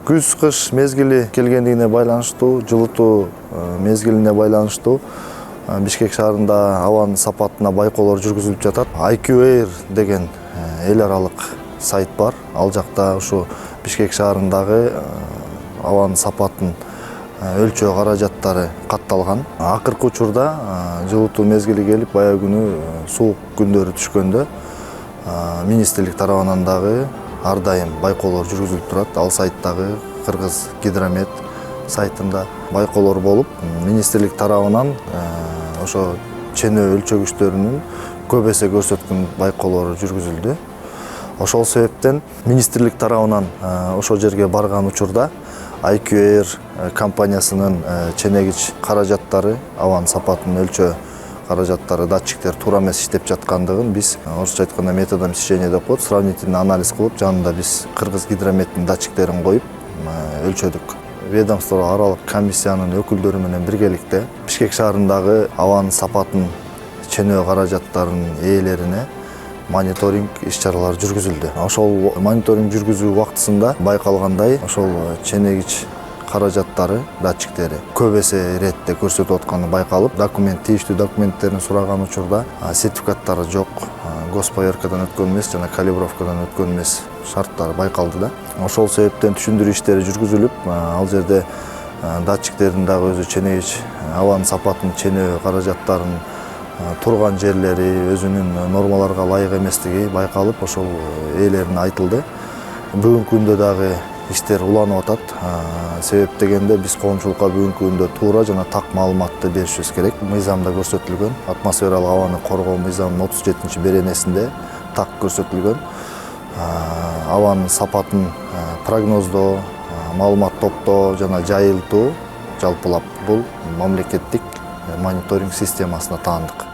Күз-кыш мезгили келгендигине байланыштуу, жылытуу мезгилине байланыштуу Бишкек шаарында абанын сапатына байкоолор жүргүзүлүп жатат. IQ Air деген эл аралык сайт бар. Ал жакта ушу Бишкек шаарындагы абанын сапатын өлчөө каражаттары катталган. Акыркы учурда жылытуу мезгили келип, баягы күнү суук күндөрү түшкөндө министрлик тарабынан дагы ар дайым байкоолор жүргүзүлүп турат. Ал сайттагы Кыргыз Гидромет сайтында байкоолор болуп, министрлик тарабынан ошо ченөө өлчөгүчтөрүнүн көп эсе көрсөткөн байкоолору жүргүзүлдү. Ошол себептен министрлик тарабынан ошол жерге барган учурда IQ Air компаниясынын ченегич каражаттары, абанын сапатын өлчөө каражаттары, датчиктер туура эмес иштеп жаткандыгын биз орусча айтканда методом исчисления деп коет, сравнительный анализ кылып, жанында биз Кыргыз Гидрометтин датчиктерин коюп өлчөдүк. Ведомство аралык комиссиянын өкүлдөрү менен биргеликте Бишкек шаарындагы абанын сапатын ченөө каражаттарынын ээлерине мониторинг иш-чаралары жүргүзүлдү. Ошол мониторинг жүргүзүү убактысында байкалгандай, ошол ченегич каражаттары, датчиктери көп эсе иретте көрсөтүп атканы байкалып, тийиштүү документтерин сураган учурда сертификаттары жок, госповеркадан өткөн эмес жана калибровкадан өткөн эмес шарттары байкалды да. Ошол себептен түшүндүрүү иштери жүргүзүлүп, ал жерде датчиктердин дагы өзү ченегич абанын сапатын ченөө каражаттарынын турган жерлери өзүнүн нормаларга ылайык эместиги байкалып, ошол ээлерине айтылды. Бүгүнкү күндө дагы иштер уланып атат. Себеп дегенде биз коомчулукка бүгүнкү күндө туура жана так маалыматты беришибиз керек. Мыйзамда көрсөтүлгөн, атмосфералык абаны коргоо мыйзамынын 37-беренесинде так көрсөтүлгөн. Абанын сапатын прогноздоо, маалымат топтоо жана жайылтуу жалпылап бул мамлекеттик мониторинг системасына таандык.